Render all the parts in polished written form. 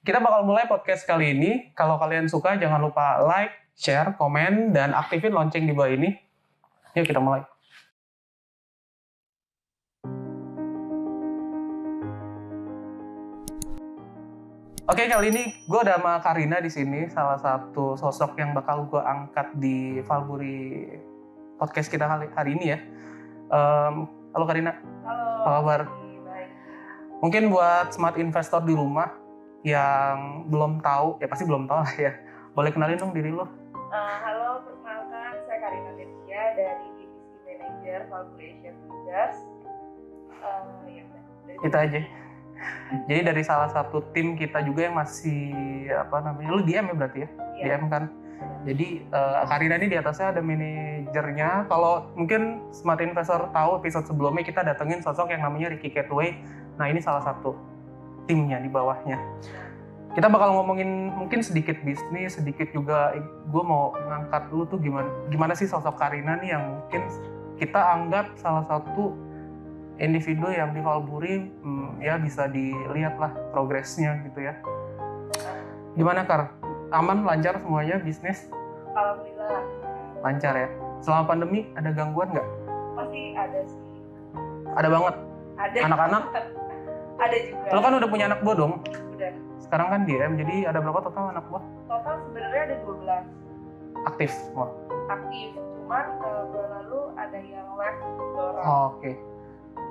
Kita bakal mulai podcast kali ini. Kalau kalian suka, jangan lupa like, share, komen, dan aktifin lonceng di bawah ini. Yuk kita mulai. Oke, kali ini gue ada sama Karina di sini, salah satu sosok yang bakal gue angkat di Valburi podcast kita hari ini ya. Halo Karina. Halo. Apa kabar? Baik. Mungkin buat smart investor di rumah yang belum tahu, ya pasti belum tahu lah ya. Boleh kenalin dong diri lo? Halo, perkenalkan saya Karina Detia dari Divisi Manager Valburi Asian Leaders. Itu aja. Jadi dari salah satu tim kita juga yang masih lu DM ya berarti ya? Iya. DM kan. Jadi Karina ini di atasnya ada manajernya. Kalau mungkin smart investor tahu episode sebelumnya kita datengin sosok yang namanya Ricky Catway. Nah ini salah satu timnya di bawahnya. Kita bakal ngomongin mungkin sedikit bisnis, sedikit juga gue mau ngangkat dulu tuh gimana sih sosok Karina nih yang mungkin kita anggap salah satu individu yang di Valburi ya bisa dilihat lah progresnya gitu ya. Gimana Kar? Aman, lancar semuanya bisnis? Alhamdulillah. Lancar ya. Selama pandemi ada gangguan nggak? Pasti ada sih. Ada banget. Ada. Anak-anak? Ada juga. Lo kan udah punya anak buah dong? Udah. Sekarang kan DM, jadi ada berapa total anak buah? Total sebenarnya ada 12 Aktif semua? aktif. Cuman bulan lalu ada yang left orang. Oke.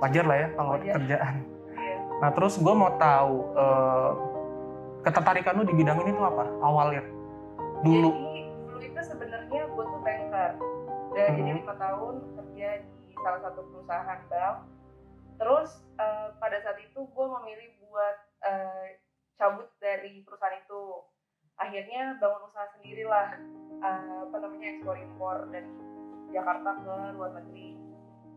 Wajar lah ya kalau Wajar. kerjaan. Iya. Nah terus gue mau tahu ketertarikan lu di bidang ini tuh apa awalnya? Dulu. Jadi dulu itu sebenarnya gue tuh banker. Dan jadi 5 tahun kerja di salah satu perusahaan bank. Terus pada saat itu gue memilih buat cabut dari perusahaan itu. Akhirnya bangun usaha sendirilah, ekspor impor dari Jakarta ke luar negeri.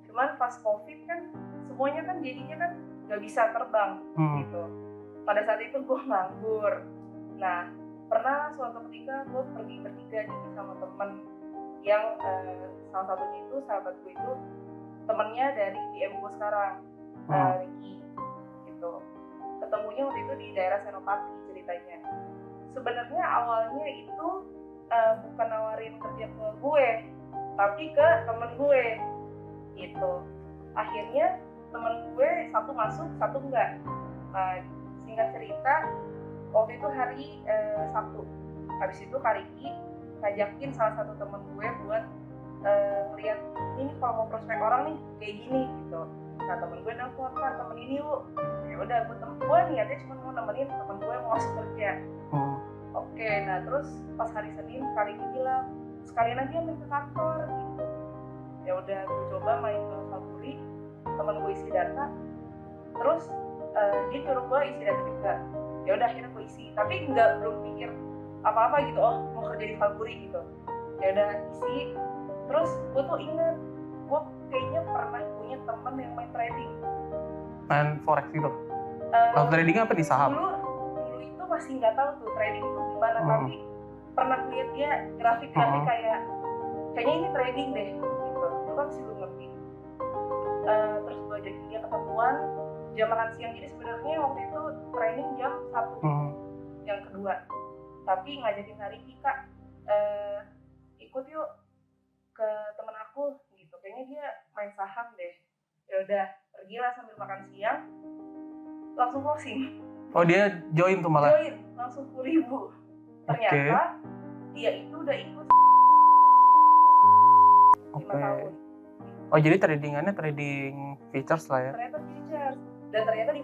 Cuman pas COVID kan semuanya kan jadinya kan nggak bisa terbang gitu. Pada saat itu gue nganggur. Nah pernah suatu ketika gue pergi bertiga nih sama temen yang salah satunya itu sahabat gue itu temennya dari DM gue sekarang, Ricky gitu. Ketemunya waktu itu di daerah Senopati ceritanya. Sebenarnya awalnya itu bukan nawarin kerja ke gue, tapi ke temen gue gitu. Akhirnya temen gue satu masuk, satu enggak. Singkat cerita, waktu itu hari Sabtu. Habis itu Kak Ricky ngajakin salah satu temen gue buat lihat ini kalau mau prospek orang nih kayak gini gitu. Nah temen gue nelfon, Kak temen ini yuk. Ya udah, gue niatnya cuma mau nemenin temen gue mau masuk kerja. Oke, nah terus pas hari Senin Kak Ricky bilang sekalian aja main ke kantor gitu. Ya udah, gue coba main ke Valburi, temen gue isi data. Terus dia nyuruh gue isi data juga. Ya udah akhirnya gue isi, tapi belum pikir apa-apa gitu. Oh mau kerja di Valburi gitu. Ya udah isi. Terus gue tuh ingat gue kayaknya pernah punya temen yang main trading. Main forex gitu? Kalau trading apa di saham? Dulu itu masih nggak tahu tuh trading itu gimana, tapi pernah lihat dia grafik kayak kayaknya ini trading deh gitu. Itu kan masih belum ngerti. Terus gue ajakin dia ketemuan jam makan siang. Jadi sebenarnya waktu itu training jam 1 yang kedua. Tapi ngajakin hari ini Kak ikut yuk ke temen aku gitu. Kayaknya dia main saham deh. Ya udah, pergilah sambil makan siang. Langsung closing. Oh dia join tuh malah? Join, langsung 10.000. Ternyata dia itu udah ikut 5 tahun. Oh jadi tradingannya trading futures lah ya? Ternyata futures. Dan ternyata di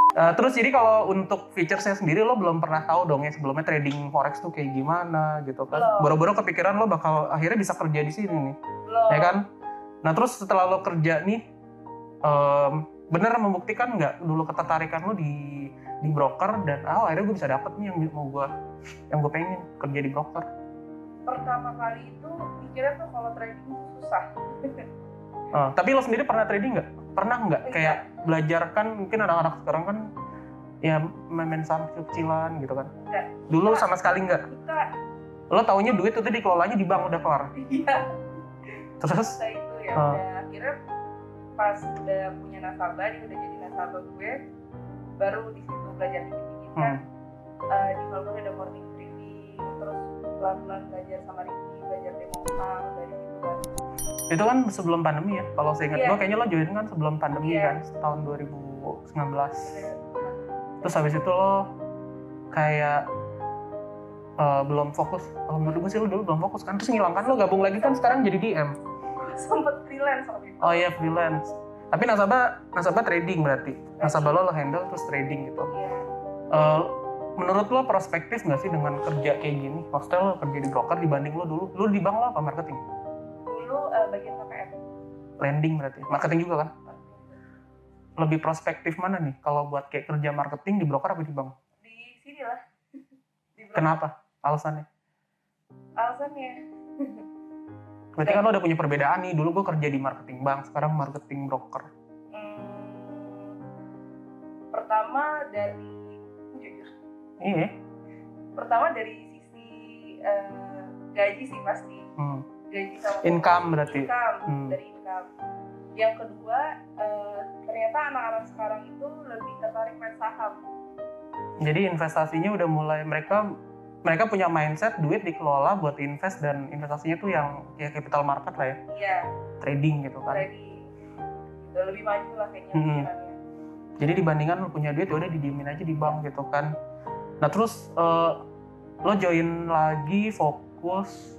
terus jadi kalau untuk featuresnya sendiri lo belum pernah tahu dong ya sebelumnya trading forex tuh kayak gimana gitu kan? Boro-boro kepikiran lo bakal akhirnya bisa kerja di sini nih, ya kan? Nah terus setelah lo kerja nih, bener membuktikan nggak dulu ketertarikan lo di broker dan akhirnya gue bisa dapet nih yang gue pengen kerja di broker? Pertama kali itu mikirnya tuh kalau trading itu susah. Tapi lo sendiri pernah trading nggak? Pernah nggak kayak belajar kan mungkin anak-anak sekarang kan ya main saham kecilan gitu kan? Enggak. Dulu sama sekali nggak? Enggak. Lo taunya duit itu dikelolanya di bank udah kelar? Iya. Terus? Nah itu ya udah akhirnya pas udah punya nasabah, dia udah jadi nasabah gue, baru di situ belajar dikit-dikit kan. di Valpur ada morning trading, terus pelan-pelan belajar sama Ricky, belajar demo saham dari situ kan. Itu kan sebelum pandemi ya, kalau saya ingat Iya. gue kayaknya lo join kan sebelum pandemi Iya. kan, tahun 2019. Bener. Terus habis itu lo kayak belum fokus. Kalau menurut gue sih lo dulu belum fokus kan, terus ngilang kan, lo gabung lagi kan sekarang jadi DM. Sempet freelance waktu itu. Oh iya, freelance. Tapi nasabah trading berarti. Nasabah lo handle terus trading gitu. Iya. Menurut lo prospektif nggak sih dengan kerja kayak gini? Maksudnya lo kerja di broker dibanding lo dulu? Lo di bank lo apa marketing? Dulu bagian KPM. Lending berarti. Marketing juga kan? Lebih prospektif mana nih kalau buat kayak kerja marketing di broker apa di bank? Di sini lah. Di broker. Kenapa? Alasannya? Alasannya? Berarti kan lo udah punya perbedaan nih. Dulu gue kerja di marketing bank, sekarang marketing broker. Pertama dari jujur. Iya. Pertama dari sisi gaji sih pasti. Gaji sama income berarti. Dari income. Yang kedua, ternyata anak-anak sekarang itu lebih tertarik main saham. Jadi investasinya udah mulai mereka punya mindset duit dikelola buat invest, dan investasinya tuh yang kayak capital market lah ya. Iya. Trading gitu kan. Trading. Udah lebih maju lah kayaknya. Jadi dibandingkan lo punya duit udah didiemin aja di bank gitu kan. Nah terus lo join lagi fokus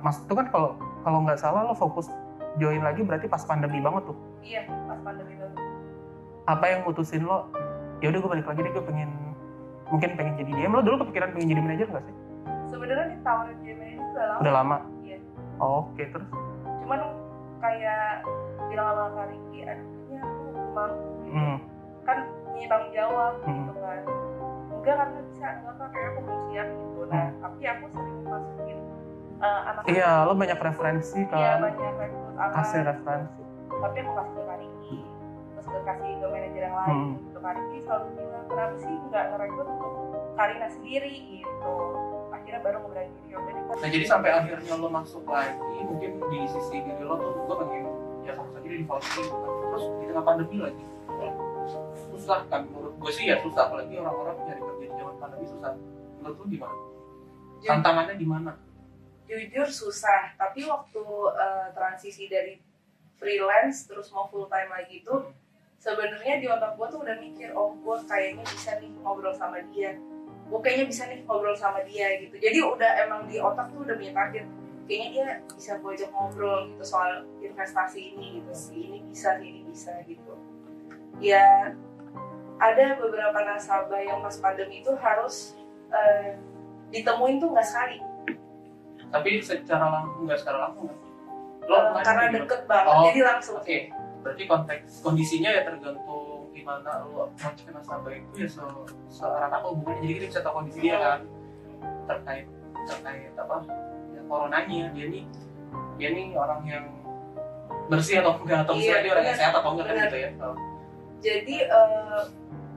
mas itu kan kalau nggak salah lo fokus join lagi berarti pas pandemi banget tuh. Iya, pas pandemi banget. Apa yang mutusin lo? Ya udah gue balik lagi deh, gue mungkin pengen jadi DM. Lo dulu kepikiran pengen jadi manajer nggak sih? Sebenarnya ditawarin jadi manajer udah lama. Udah lama? Iya. Oh, oke, terus? Cuman kayak bilang sama Kak Riki, akhirnya aku belum mampu gitu. Kan punya tanggung jawab gitu kan. Enggak karena bisa, enggak kayak aku belum siap gitu. Nah, tapi aku sering masukin anak-anak. Iya, lo banyak referensi kan? Iya, banyak rekrut anak. Kasih referensi. Tapi aku kasih ke Kak Riki, terus kasih ke manajer yang lain. Gitu. Kak Riki selalu bilang, kenapa sih nggak ngerekrut untuk Karina sendiri gitu. Akhirnya baru ngeberani diri. Nah jadi sampai akhirnya lo masuk lagi, mungkin di sisi diri lo tuh gue pengen ya sama saja di Valpur gitu kan. Terus di tengah pandemi lagi susah kan, menurut gue sih ya susah, apalagi orang-orang nyari kerja di zaman pandemi susah. Menurut lo gimana? Tantangannya di mana? Jujur susah, tapi waktu transisi dari freelance terus mau full time lagi tuh sebenarnya di otak gue tuh udah mikir, oh gue kayaknya bisa nih ngobrol sama dia, gue kayaknya bisa nih ngobrol sama dia gitu. Jadi udah emang di otak tuh udah punya target, kayaknya dia bisa gue ajak ngobrol gitu soal investasi ini gitu, ini bisa gitu. Ya ada beberapa nasabah yang pas pandemi itu harus ditemuin tuh nggak sekali. Tapi secara langsung nggak karena deket banget, jadi langsung. Oke. Berarti kondisinya ya tergantung gimana lo approach ke nasabah itu ya seerat apa hubungannya. Jadi kita bisa tahu kondisi dia kan terkait apa ya, coronanya, dia nih orang yang bersih atau enggak, atau misalnya dia orang yang sehat atau enggak kan gitu ya. Jadi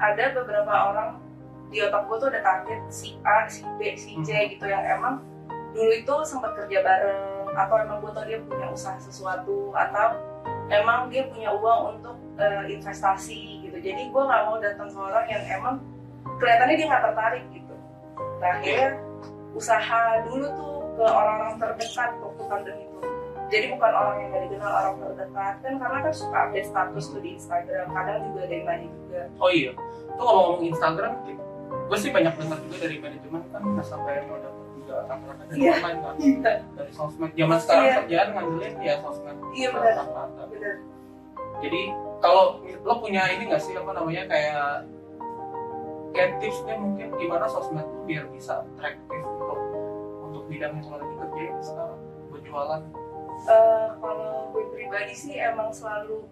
ada beberapa orang di otak gue tuh ada target si A, si B, si C gitu yang emang dulu itu sempat kerja bareng, atau emang gue tau dia punya usaha sesuatu, atau emang dia punya uang untuk investasi gitu. Jadi gue nggak mau datang ke orang yang emang kelihatannya dia nggak tertarik gitu. Nah akhirnya usaha dulu tuh ke orang-orang terdekat waktu pandemi itu. Jadi bukan orang yang nggak dikenal, orang terdekat kan, karena kan suka update status tuh di Instagram, kadang juga ada yang nanya juga. Oh iya, tuh ngomong Instagram, gue sih banyak dengar juga dari manajemen kan nasabah yang udah juga rata-rata dari online kan, dari sosmed. Zaman sekarang kerjaan ngandelin ya sosmed. Iya benar. Jadi kalau lo punya ini nggak sih apa namanya kayak tipsnya mungkin gimana sosmed tuh biar bisa atraktif untuk bidang yang lo lagi kerjain sekarang, buat jualan? Kalau gue pribadi sih emang selalu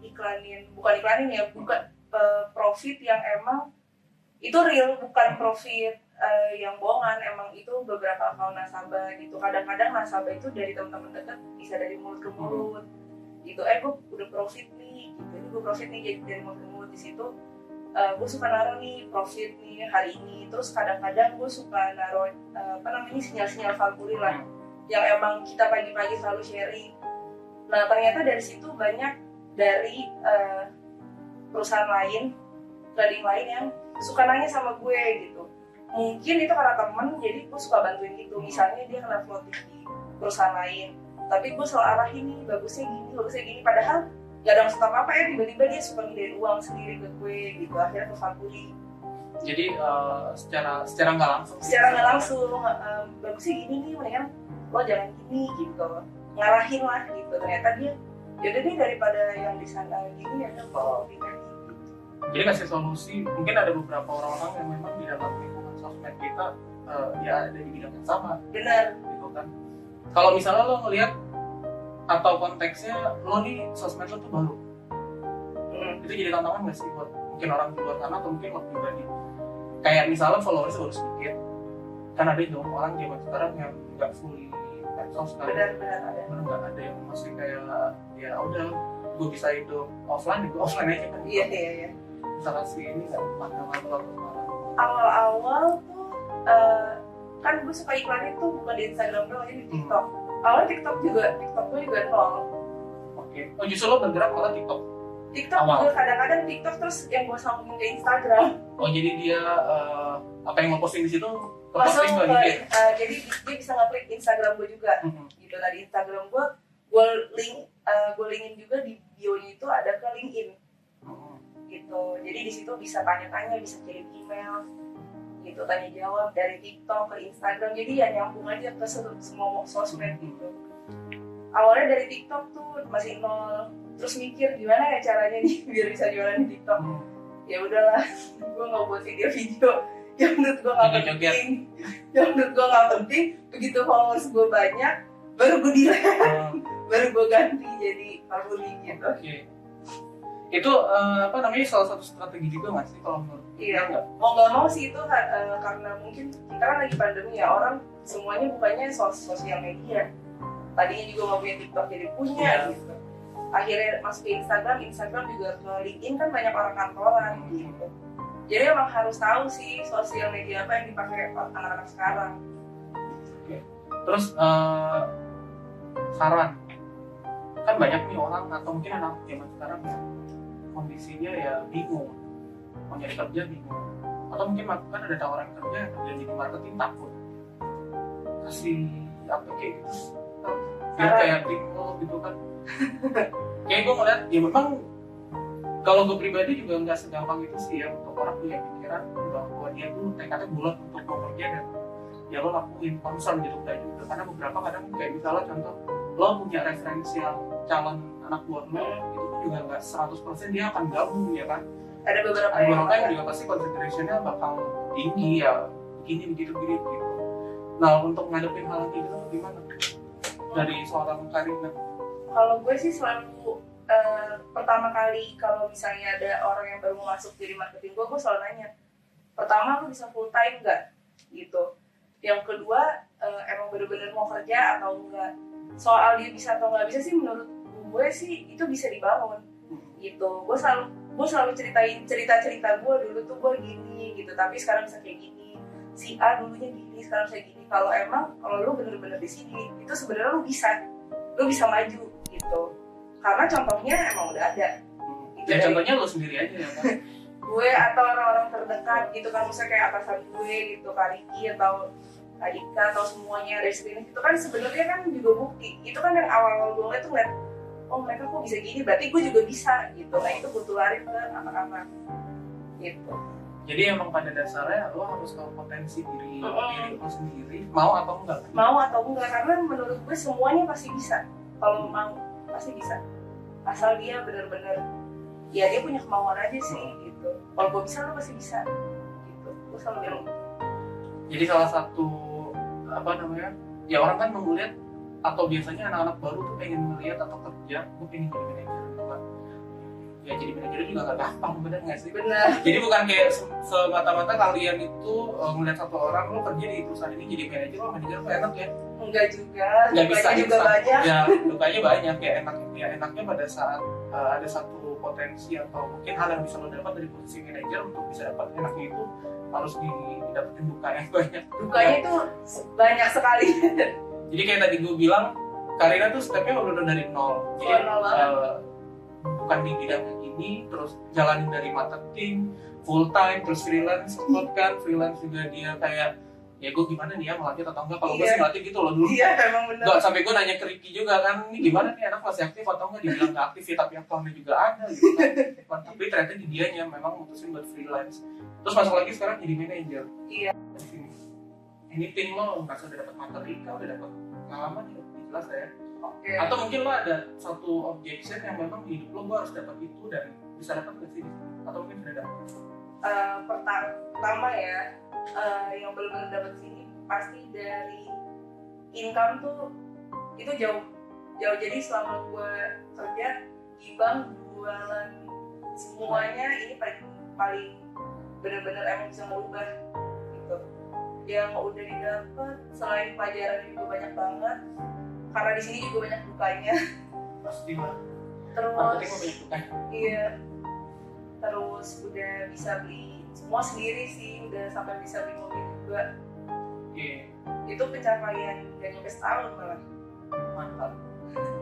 bukan profit yang emang itu real, bukan profit yang bohongan. Emang itu beberapa account nasabah gitu. Kadang-kadang nasabah itu dari teman-teman dekat bisa dari mulut ke mulut gitu. Gue udah profit nih gitu. Ini gue profit nih, jadi dari mulut ke mulut. Di situ gue suka naruh nih profit nih hari ini. Terus kadang-kadang gue suka naruh sinyal-sinyal Valpuri lah, yang emang kita pagi-pagi selalu sharing. Nah ternyata dari situ banyak dari perusahaan lain, trading lain yang suka nanya sama gue gitu. Mungkin itu karena temen, jadi gue suka bantuin gitu. Misalnya dia kena floating di perusahaan lain, tapi gue selalu arahin nih, bagusnya gini. Padahal gak ada maksud apa-apa ya, tiba-tiba dia suka ngedain uang sendiri ke gue gitu. Akhirnya ke Fakuri. Jadi secara nggak langsung. Secara nggak langsung, bagusnya gini nih, mendingan lo jangan gini gitu. Ngarahin lah gitu. Ternyata dia, yaudah deh daripada yang di sana gini ya udah kalau pindah gitu. Jadi kasih solusi. Mungkin ada beberapa orang-orang yang memang di dalam lingkungan sosmed kita ya ada di bidang yang sama. Benar. Gitu kan. Kalau misalnya lo ngelihat atau konteksnya lo nih sosmed lo tuh baru, itu jadi tantangan nggak sih buat mungkin orang di luar sana atau mungkin lo pribadi? Kayak misalnya followers baru sedikit, kan ada dong orang zaman sekarang yang nggak fully medsos kan. Benar ada. Nggak ada yang masih kayak ya udah gue bisa hidup offline, gue offline aja kan. Iya. Misalnya sih ini nggak pandangan lo atau gimana? Awal-awal tuh kan gue suka iklannya tuh bukan di Instagram doang, di TikTok. Awalnya TikTok gue juga nol. Oke. Oh justru lo bergerak malah TikTok juga kadang-kadang TikTok terus yang gue sambungin ke Instagram. Oh jadi dia apa yang mau posting di situ masuk posting ke jadi dia bisa ngeklik Instagram gue juga. Gitu. Nah di Instagram gue linkin juga di bio-nya itu ada ke LinkedIn. Gitu. Jadi di situ bisa tanya-tanya, bisa kirim email, gitu, tanya jawab dari TikTok ke Instagram. Jadi ya nyambung aja ke semua sosmed gitu. Awalnya dari TikTok tuh masih nol, terus mikir gimana ya caranya nih biar bisa jualan di TikTok. Ya udahlah, gue nggak buat video-video yang menurut gue nggak penting. Begitu followers gue banyak, baru gue delete, baru gue ganti jadi Fakuri gitu. Itu salah satu strategi juga nggak sih kalau menurut? Iya, mau nggak mau sih itu karena mungkin kita kan lagi pandemi ya, orang semuanya bukannya sosial media. Tadinya juga nggak punya TikTok jadi punya gitu. Akhirnya masuk ke Instagram juga ke LinkedIn kan banyak orang kantoran gitu. Jadi emang harus tahu sih sosial media apa yang dipakai anak-anak sekarang. Terus saran, kan banyak nih orang atau mungkin anak zaman sekarang yang kondisinya ya bingung, mau nyari kerja bingung, atau mungkin kan ada tawaran kerja jadi marketing takut, kasih apa kayak gitu, biar kayak bingung gitu kan. Kayak gue ngeliat ya memang kalau gue pribadi juga nggak segampang itu sih ya untuk orang punya pikiran bahwa dia tuh tekadnya bulat untuk mau kerja dan ya lo lakuin concern gitu udah juga, karena beberapa kadang kayak misalnya contoh lo punya referensial calon anak buah lo itu juga nggak 100% dia akan gabung ya kan. Ada beberapa yang juga pasti consideration-nya bakal tinggi ya, begini begitu. Nah untuk ngadepin hal kayak gitu gimana dari seorang Karina? Kalau gue sih selalu pertama kali kalau misalnya ada orang yang baru mau masuk jadi marketing gue selalu nanya, pertama lu bisa full time nggak gitu. Yang kedua emang bener-bener mau kerja atau enggak. Soal dia bisa atau nggak bisa sih menurut gue sih itu bisa dibangun gitu. Gue selalu ceritain cerita gue dulu tuh gue gini gitu, tapi sekarang bisa kayak gini. Si A dulunya gini, sekarang saya gini. Kalau lu bener-bener di sini itu sebenarnya lu bisa maju gitu. Karena contohnya emang udah ada. Ya contohnya lu sendiri aja ya kan. Gue atau orang-orang terdekat gitu kan, misalnya kayak atasan gue gitu, Kak Riki atau Kak Ika atau semuanya dari sini itu kan sebenarnya kan juga bukti. Itu kan yang awal-awal gue tuh ngeliat, oh mereka kok bisa gini, berarti gue juga bisa gitu. Nah itu gue tularin ke anak-anak gitu. Jadi emang pada dasarnya lo harus tahu potensi diri lo sendiri, mau atau enggak? Mau atau enggak, karena menurut gue semuanya pasti bisa. Kalau mau pasti bisa, asal dia benar-benar ya dia punya kemauan aja sih gitu. Kalau gue bisa, lo pasti bisa gitu. Gue selalu bilang. Jadi salah satu ya orang kan melihat atau biasanya anak-anak baru tuh pengen melihat atau kerja, gue pengen jadi manajer gitu kan. Ya jadi manajer juga gak gampang, bener gak sih? Bener. Jadi bukan kayak semata-mata kalian itu melihat satu orang lo kerja di perusahaan ini jadi manajer tuh enak ya? Enggak juga, nggak bisa juga banyak. Ya lukanya banyak ya, enaknya pada saat ada satu potensi atau mungkin hal yang bisa lo dapat dari posisi manajer. Untuk bisa dapat enaknya itu harus didapetin duka yang banyak. Dukanya itu banyak sekali. Jadi kayak tadi gue bilang, Karina tuh stepnya udah dari nol. Jadi bukan di bidang kayak gini, terus jalanin dari marketing full time, terus freelance kan, freelance juga dia kayak ya gue gimana nih ya melanjut atau enggak. Kalau gue sih ngelatih gitu loh dulu. Iya, emang benar. Nggak, sampai gue nanya ke Ricky juga kan, ini gimana nih anak masih aktif atau enggak, dibilang nggak aktif ya, tapi aktornya juga ada gitu kan. Tapi ternyata di dianya memang mutusin buat freelance. Terus masuk lagi sekarang jadi manajer. Iya. Di sini. Ini tim lo nggak udah dapat materi, kau udah dapat pengalaman ya, jelas ya. Oke. Atau mungkin lo ada satu objection yang memang di hidup lo gue harus dapat itu dan bisa dapat nggak sih? Atau mungkin sudah dapat? Pertama ya, yang benar-benar dapat sini pasti dari income tuh itu jauh. Jadi selama gue kerja di bank, jualan semuanya ini paling benar-benar emang bisa merubah gitu. Yang udah didapat selain pelajaran juga banyak banget, karena di sini juga banyak dukanya. Pasti lah. Terus banyak dukanya. iya. Terus udah bisa beli semua sendiri sih, udah sampai bisa beli mobil juga. Itu pencapaian gak nyampe setahun malah. Mantap.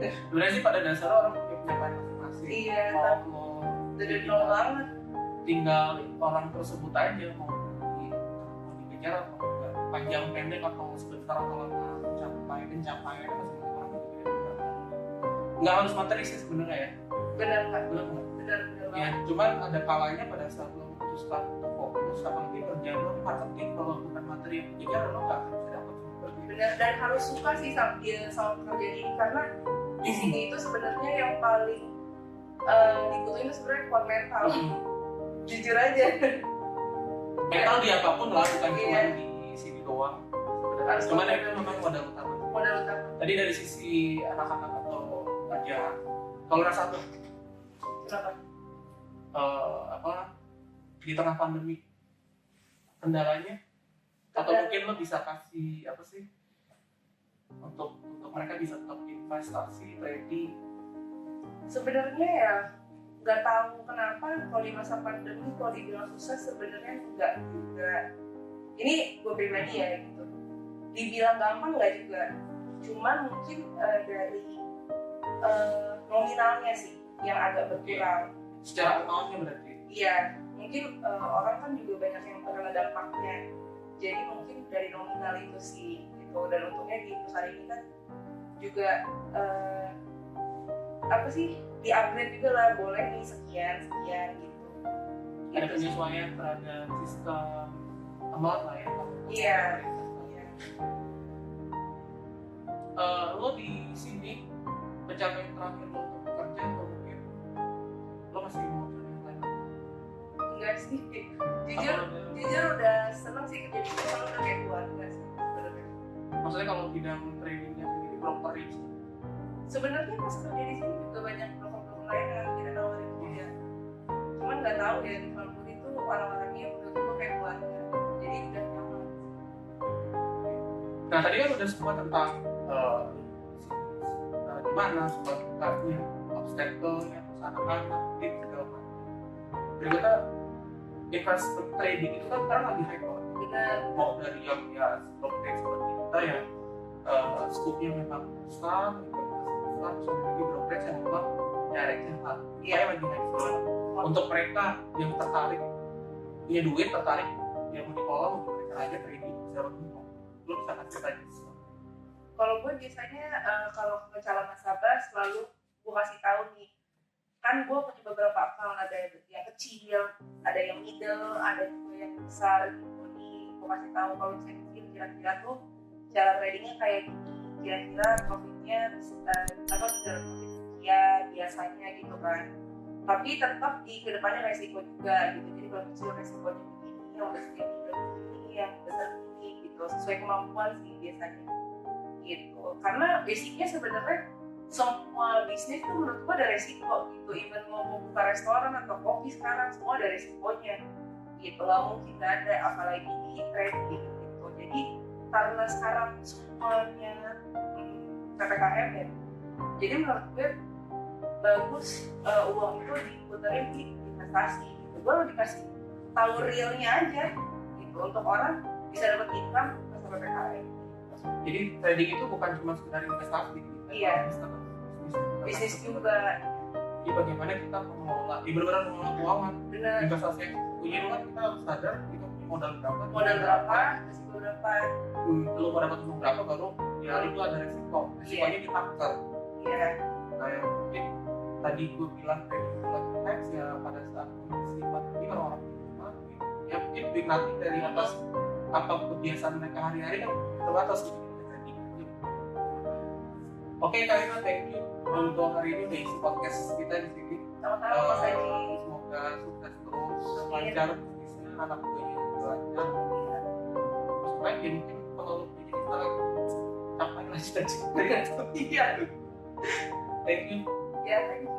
Sebenarnya sih pada dasarnya orang punya pencapaian masing-masing. Iya, mau dari nol banget. Tinggal orang tersebut aja mau dikejar atau enggak, panjang pendek atau sebentar atau lama pencapaian masing-masing orang beda-beda. Nggak harus materi sih sebenarnya ya. Benar nggak? Benar. Ya, cuman ada kalanya pada saat lo memutuskan untuk fokus apalagi kerjaan lo marketing, kalau bukan materi yang dikejar lo nggak akan bisa dapat. Benar, dan harus suka sih sama pekerjaan ini, karena di sini itu sebenarnya yang paling dibutuhin itu sebenarnya kuat mental. Jujur aja. Mental di apapun lah, bukan cuma Iya. di sini doang. Harus Cuman kuat itu memang modal utama. modal utama. Tadi dari sisi anak-anak atau kerja, kalau rasa tuh Kenapa? Di tengah pandemi kendalanya atau mungkin lo bisa kasih apa sih untuk mereka bisa tetap investasi ready? Sebenarnya ya nggak tahu kenapa kalau di masa pandemi kalau dibilang susah sebenarnya nggak juga. Ini gue pribadi ya gitu. Dibilang gampang nggak juga. Cuman mungkin dari nominalnya sih yang agak berkurang. Secara amountnya berarti? Iya, mungkin orang kan juga banyak yang terkena dampaknya. Jadi mungkin dari nominal itu sih gitu. Dan untungnya di perusahaan ini kan juga di upgrade juga lah, boleh nih sekian gitu. Ada penyesuaian terhadap sistem amount lah ya? Iya. Lo di sini pencapaian terakhir lo untuk bekerja atau mungkin lo masih mau cari yang lain? Enggak sih, jujur udah seneng sih kerja di sini, udah kayak keluarga sih sebenarnya. Maksudnya kalau bidang trainingnya sendiri brokerage sebenarnya pas kerja di sini juga banyak broker-broker lain yang kita tawarin kerja. Cuman nggak tahu ya di Falcon itu orang-orangnya udah gue kayak keluarga, jadi udah nyaman. Nah tadi kan udah semua tentang gimana suka-sukanya, obstacle-nya, terus anak-anak, tim segala macam. Berikutnya investment trading itu kan sekarang lagi hype banget. Benar. Mau dari yang ya brokerage seperti kita yang scope-nya memang besar, terus lagi brokerage yang memang directnya kan. Iya lagi hype banget. Untuk mereka yang tertarik, punya duit, tertarik, yang mau dikelola, mungkin mereka aja trading secara umum. Lo bisa kasih tanya. Kalau gue biasanya kalau ke calon nasabah selalu gue kasih tahu nih, kan gue punya beberapa account, ada yang kecil, ada yang middle, ada juga yang besar gitu nih. Gue kasih tahu kalau misalnya kecil kira-kira tuh cara tradingnya kayak gini, kira-kira profitnya bisa profit sekian biasanya gitu kan. Tapi tetap di kedepannya resiko juga gitu. Jadi kalau kecil resikonya begini, yang besar begini, yang besar begini gitu, sesuai kemampuan sih biasanya. Gitu. Karena basicnya sebenarnya semua bisnis tuh menurut gua ada resiko gitu. Even mau buka restoran atau kopi sekarang semua ada resikonya gitu lah, mungkin nggak ada apalagi di trading gitu. Jadi karena sekarang semuanya PPKM ya, jadi menurut gue bagus uang itu diputerin di investasi gitu. Gua dikasih tahu realnya aja gitu untuk orang bisa dapat income masa PPKM. Jadi trading itu bukan cuma sekedar investasi, iya, bisnis juga. Jadi bagaimana kita mengelola, benar-benar mengelola keuangan. Benar. Investasi yang punya itu kan kita harus sadar kita punya modal berapa, risiko berapa. Lu mau dapat untung berapa baru ya itu ada resikonya kita akar. Iya. Nah yang mungkin tadi gue bilang regular tax ya pada saat kondisi pandemi orang-orang di rumah ya mungkin duit nanti dari atas apa kebiasaan mereka hari-hari kan terbatas gitu. Oke Karina, thank you untuk hari ini udah isi podcast kita di sini. Sama-sama Mas Haji. Semoga sukses terus, lancar bisnisnya, anak buahnya juga lancar. Terus lagi mungkin kalau lu jadi kita capai lah cita-cita. Iya. Thank you. Ya, thank you.